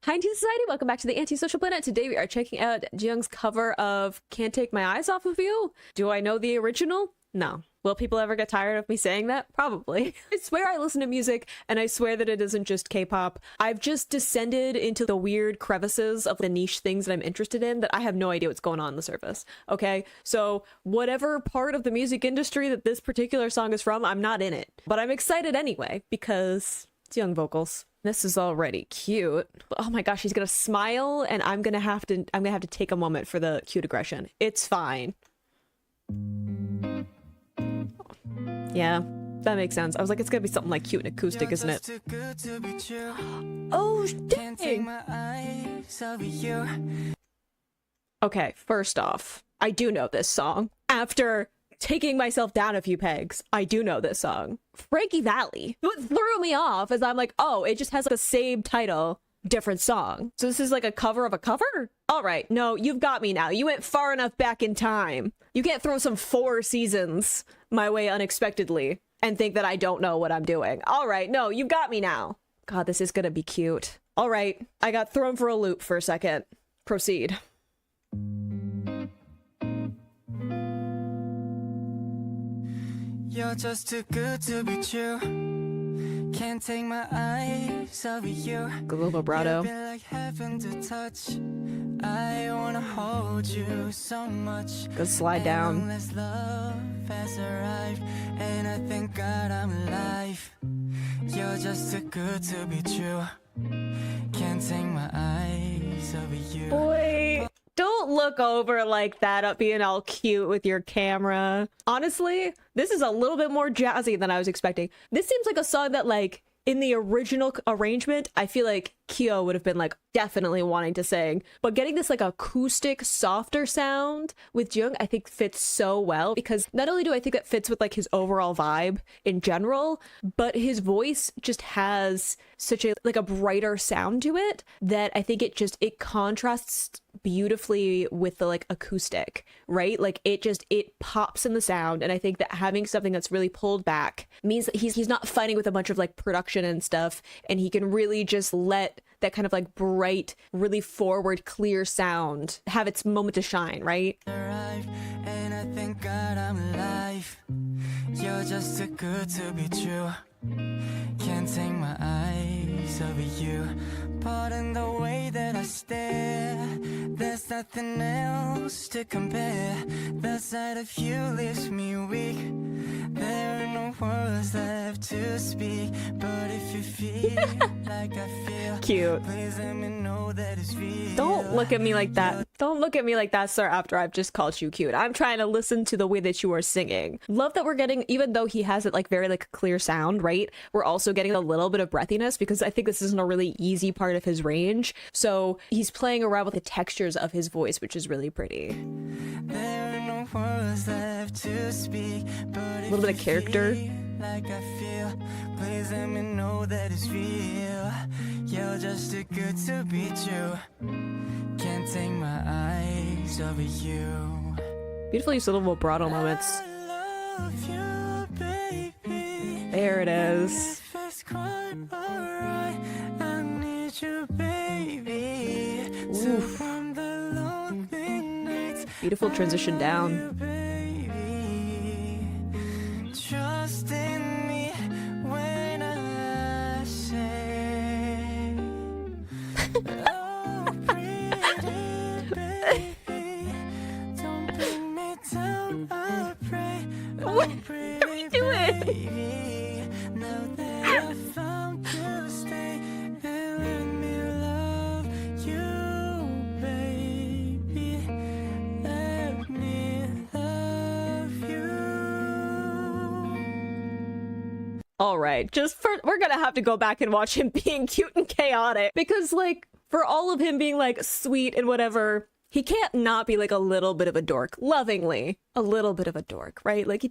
Hi, Anti-Society! Welcome back to the Anti-Social Planet. Today we are checking out Jiung's cover of Can't Take My Eyes Off of You. Do I know the original? No. Will people ever get tired of me saying that? Probably. I swear I listen to music, and I swear that it isn't just K-pop. I've just descended into the weird crevices of the niche things that I'm interested in that I have no idea what's going on the surface. Okay? So whatever part of the music industry that this particular song is from, I'm not in it. But I'm excited anyway, because it's Jiung vocals. This is already cute. Oh my gosh, he's gonna smile, and I'm gonna have to take a moment for the cute aggression. It's fine. Yeah, that makes sense. I was like, it's gonna be something like cute and acoustic, isn't it? Oh, dang! Okay, first off, I do know this song. After taking myself down a few pegs, I do know this song. Frankie Valli. What threw me off is I'm like, oh, it just has like the same title, different song. So this is like a cover of a cover? All right, no, you've got me now. You went far enough back in time. You can't throw some 4 seasons my way unexpectedly and think that I don't know what I'm doing. All right, no, you've got me now. God, this is gonna be cute. All right, I got thrown for a loop for a second. Proceed. You're just too good to be true. Can't take my eyes off of you. Good little vibrato. You've been like heaven to touch. I wanna hold you so much. Good slide down. Endless love has arrived, and I thank God I'm alive. You're just too good to be true. Can't take my eyes off of you. Boy, don't look over like that up being all cute with your camera. Honestly, this is a little bit more jazzy than I was expecting. This seems like a song that, like, in the original arrangement, I feel like Kyo would have been like definitely wanting to sing, but getting this like acoustic softer sound with Jiung I think fits so well, because not only do I think it fits with like his overall vibe in general, but his voice just has such a like a brighter sound to it that I think it contrasts beautifully with the like acoustic, right? Like it pops in the sound, and I think that having something that's really pulled back means that he's not fighting with a bunch of like production and stuff, and he can really just let that kind of like bright, really forward, clear sound have its moment to shine, right? And I thank God I'm alive. You're just too good to be true. Can't take my eyes off of you. Pardon the way that I stare. There's nothing else to compare. The sight of you leaves me weak. There are no words left to speak. But if you feel like I feel, cute. Please let me know that it's real. Don't look at me like that. Don't look at me like that, sir, after I've just called you cute. I'm trying to listen to the way that you are singing. Love that we're getting, even though he has it like very like clear sound, right? We're also getting a little bit of breathiness, because I think this isn't a really easy part of his range. So he's playing around with the textures of his voice, which is really pretty. There are no words left to speak, but a little bit of character. Like I feel, please let me know that it's real. You're just too good to be true. Can't take my eyes off of you. Beautiful use of little vibrato moments. I love you, baby. There it is. If it's quite alright, I need you, baby. So from the lonely nights, beautiful transition down. Trust in me when I say, oh, pretty baby, don't bring me down, I pray. What Oh, pretty are we doing? baby, now that I found you, stay and let me love you, baby. Let me love you. All right, we're gonna have to go back and watch him being cute and chaotic, because like for all of him being like sweet and whatever, he can't not be like a little bit of a dork, lovingly a little bit of a dork, right? Like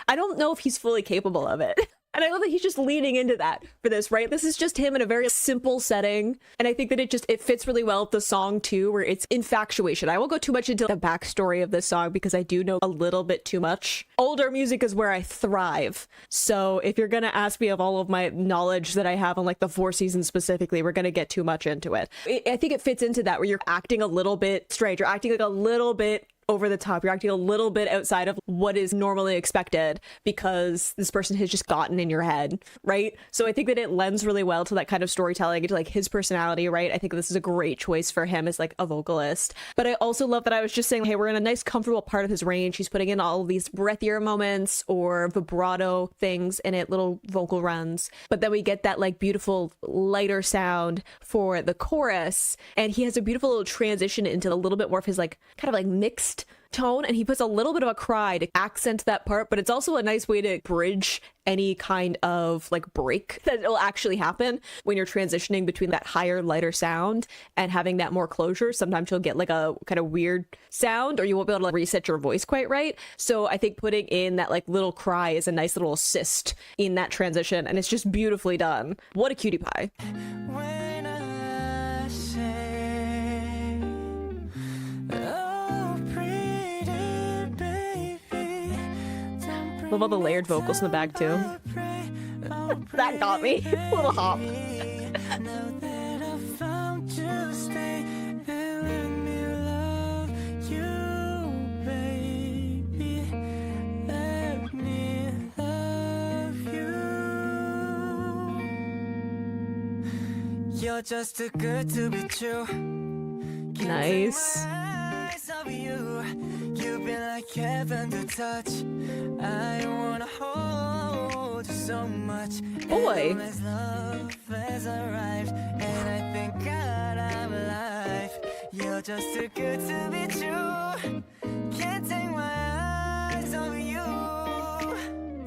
I don't know if he's fully capable of it. And I love that he's just leaning into that for this, right? This is just him in a very simple setting. And I think that it fits really well with the song too, where it's infatuation. I won't go too much into the backstory of this song because I do know a little bit too much. Older music is where I thrive. So if you're going to ask me of all of my knowledge that I have on like the Four Seasons specifically, we're going to get too much into it. I think it fits into that where you're acting a little bit strange. You're acting like a little bit over the top. You're acting a little bit outside of what is normally expected because this person has just gotten in your head, right? So I think that it lends really well to that kind of storytelling, into like his personality, right? I think this is a great choice for him as like a vocalist. But I also love that I was just saying, hey, we're in a nice comfortable part of his range. He's putting in all of these breathier moments or vibrato things in it, little vocal runs. But then we get that like beautiful lighter sound for the chorus. And he has a beautiful little transition into a little bit more of his like kind of like mixed tone, and he puts a little bit of a cry to accent that part, but it's also a nice way to bridge any kind of like break that will actually happen when you're transitioning between that higher, lighter sound and having that more closure. Sometimes you'll get like a kind of weird sound, or you won't be able to like reset your voice quite right. So I think putting in that like little cry is a nice little assist in that transition, and it's just beautifully done. What a cutie pie. When I say, oh, pretty baby, don't Love all the layered vocals in the back too. That got me. A little hop. Now that I found you, stay and let me love you, baby. Let me love you. You're just too good to be true. Can't take Nice. my eyes off you. You've been like heaven to touch. I wanna hold you so much. Boy. Endless love has arrived, and I thank God I'm alive. You're just too good to be true. Can't take my eyes off you.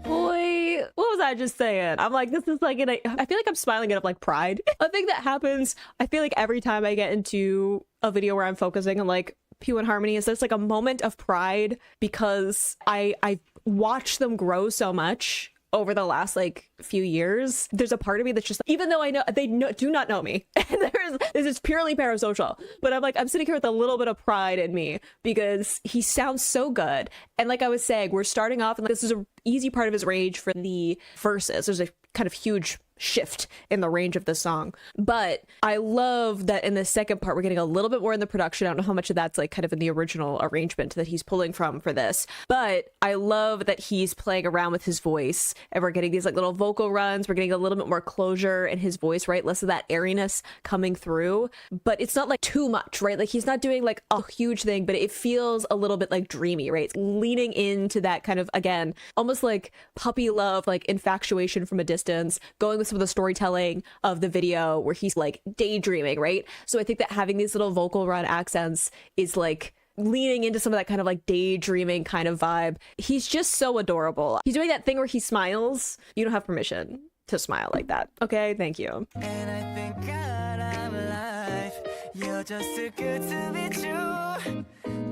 Boy, what was I just saying? I'm like, this is like, I feel like I'm smiling out of like pride. A thing that happens, I feel like every time I get into a video where I'm focusing on like Pew and Harmony, is there's like a moment of pride because I watched them grow so much over the last like few years. There's a part of me that's just, even though I know they do not know me, and this is purely parasocial, but I'm sitting here with a little bit of pride in me because he sounds so good. And like I was saying, we're starting off, and this is an easy part of his range for the verses. There's a kind of huge shift in the range of the song, but I love that in the second part we're getting a little bit more in the production. I don't know how much of that's like kind of in the original arrangement that he's pulling from for this, but I love that he's playing around with his voice, and we're getting these like little vocal runs. We're getting a little bit more closure in his voice, right? Less of that airiness coming through, but it's not like too much, right? Like he's not doing like a huge thing, but it feels a little bit like dreamy, right? It's leaning into that kind of, again, almost like puppy love, like infatuation from a distance, going with some of the storytelling of the video where he's like daydreaming, right? So I think that having these little vocal run accents is like leaning into some of that kind of like daydreaming kind of vibe. He's just so adorable. He's doing that thing where he smiles. You don't have permission to smile like that. Okay, thank you. And I thank God I'm alive. You're just too good to be true.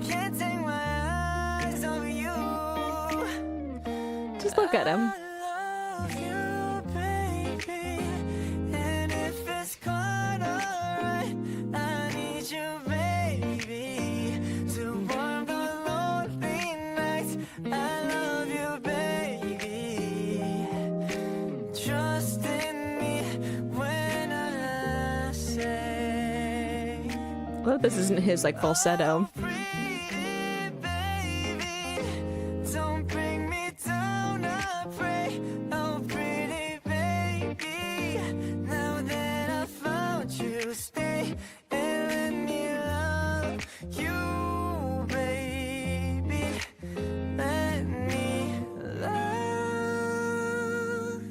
Can't take my eyes off you. Just look at him. I love you, baby. And if it's quite alright, I need you, baby, to warm the lonely nights. I love you, baby. Trust in me when I say, Well, this isn't his like falsetto. pretty baby, don't bring me down, I pray. Oh, pretty baby, now that I found you, stay and let me love you, baby. Let me love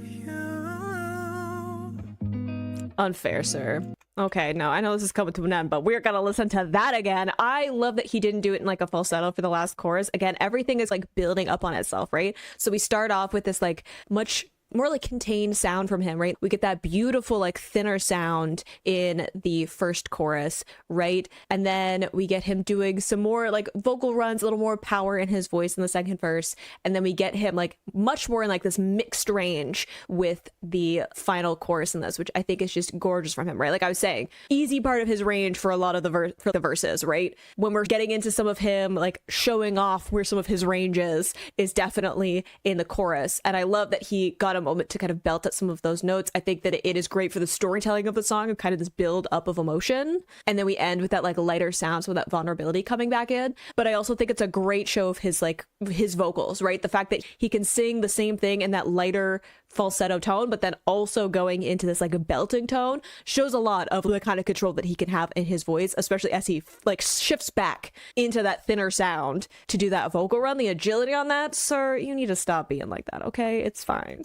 you. Unfair, sir. Okay, no, I know this is coming to an end, but we're gonna listen to that again. I love that he didn't do it in like a falsetto for the last chorus. Again, everything is like building up on itself, right? So we start off with this like much more like contained sound from him, right? We get that beautiful like thinner sound in the first chorus, right? And then we get him doing some more like vocal runs, a little more power in his voice in the second verse, and then we get him like much more in like this mixed range with the final chorus in this, which I think is just gorgeous from him, right? Like I was saying, easy part of his range for a lot of the verses, right? When we're getting into some of him like showing off where some of his range is definitely in the chorus, and I love that he got a moment to kind of belt at some of those notes. I think that it is great for the storytelling of the song and kind of this build up of emotion, and then we end with that like lighter sound, so that vulnerability coming back in. But I also think it's a great show of his like his vocals, right? The fact that he can sing the same thing in that lighter falsetto tone, but then also going into this like a belting tone shows a lot of the kind of control that he can have in his voice, especially as he like shifts back into that thinner sound to do that vocal run. The agility on that, sir, you need to stop being like that, okay? It's fine.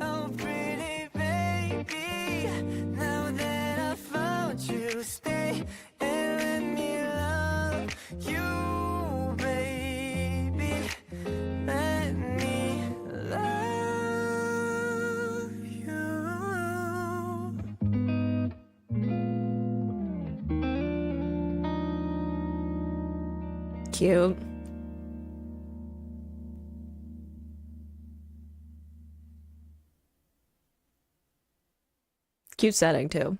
Oh, pretty baby, now that I found you, stay and let me love you, baby. Let me love you. Cute. Cute setting too.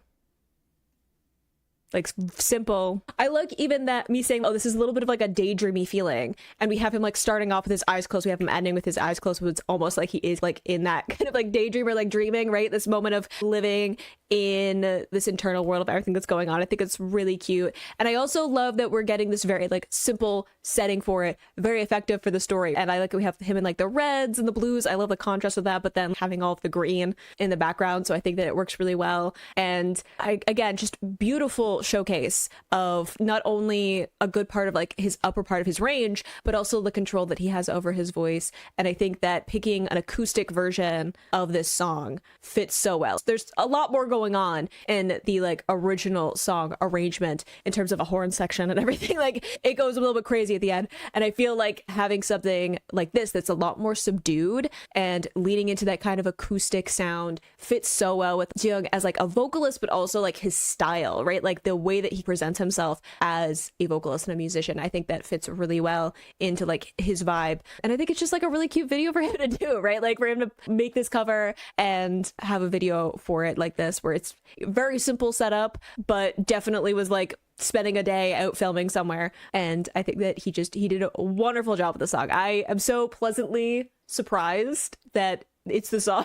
Like simple. I like even that me saying, oh, this is a little bit of like a daydreamy feeling, and we have him like starting off with his eyes closed, we have him ending with his eyes closed, so it's almost like he is like in that kind of like daydream or like dreaming, right? This moment of living in this internal world of everything that's going on. I think it's really cute, and I also love that we're getting this very like simple setting for it, very effective for the story. And I like that we have him in like the reds and the blues. I love the contrast of that, but then having all of the green in the background, so I think that it works really well. And again, just beautiful showcase of not only a good part of like his upper part of his range, but also the control that he has over his voice. And I think that picking an acoustic version of this song fits so well. There's a lot more going on in the like original song arrangement in terms of a horn section and everything. Like it goes a little bit crazy at the end, and I feel like having something like this that's a lot more subdued and leaning into that kind of acoustic sound fits so well with Jiung as like a vocalist, but also like his style, right? Like the way that he presents himself as a vocalist and a musician. I think that fits really well into like his vibe, and I think it's just like a really cute video for him to do, right? Like for him to make this cover and have a video for it like this, where it's very simple setup, but definitely was like spending a day out filming somewhere. And I think that he did a wonderful job with the song. I am so pleasantly surprised that it's this song,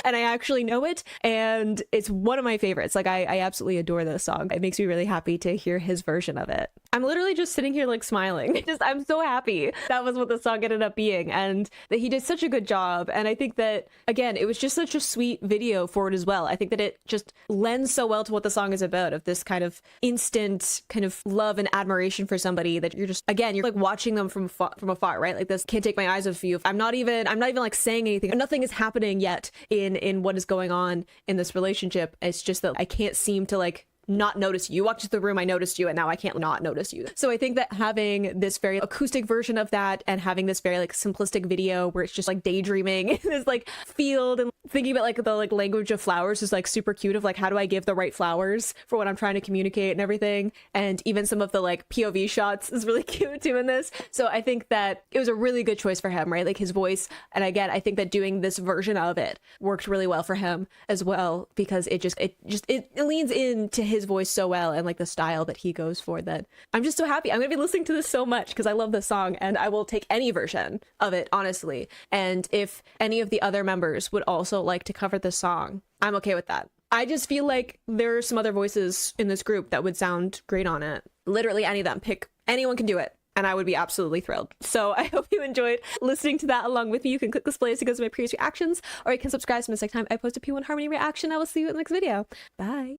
and I actually know it, and it's one of my favorites. Like I absolutely adore this song. It makes me really happy to hear his version of it. I'm literally just sitting here like smiling. I'm so happy that was what the song ended up being, and that he did such a good job. And I think that again, it was just such a sweet video for it as well. I think that it just lends so well to what the song is about, of this kind of instant kind of love and admiration for somebody that you're just, again, you're like watching them from afar, right? Like this, can't take my eyes off you. I'm not even like saying anything. Nothing is happening yet in what is going on in this relationship. It's just that I can't seem to like not notice you. You walked into the room, I noticed you, and now I can't not notice you. So I think that having this very acoustic version of that, and having this very like simplistic video where it's just like daydreaming in this like field and thinking about like the like language of flowers is like super cute, of like how do I give the right flowers for what I'm trying to communicate and everything. And even some of the like POV shots is really cute too in this. So I think that it was a really good choice for him, right? Like his voice. And again, I think that doing this version of it worked really well for him as well, because it leans into his voice so well, and like the style that he goes for, that I'm just so happy. I'm gonna be listening to this so much because I love this song, and I will take any version of it, honestly. And if any of the other members would also like to cover this song, I'm okay with that. I just feel like there are some other voices in this group that would sound great on it. Literally any of them. Pick anyone can do it, and I would be absolutely thrilled. So I hope you enjoyed listening to that along with me. You can click this playlist to go to my previous reactions, or you can subscribe to miss next time I post a P1 Harmony reaction. I will see you in the next video. Bye.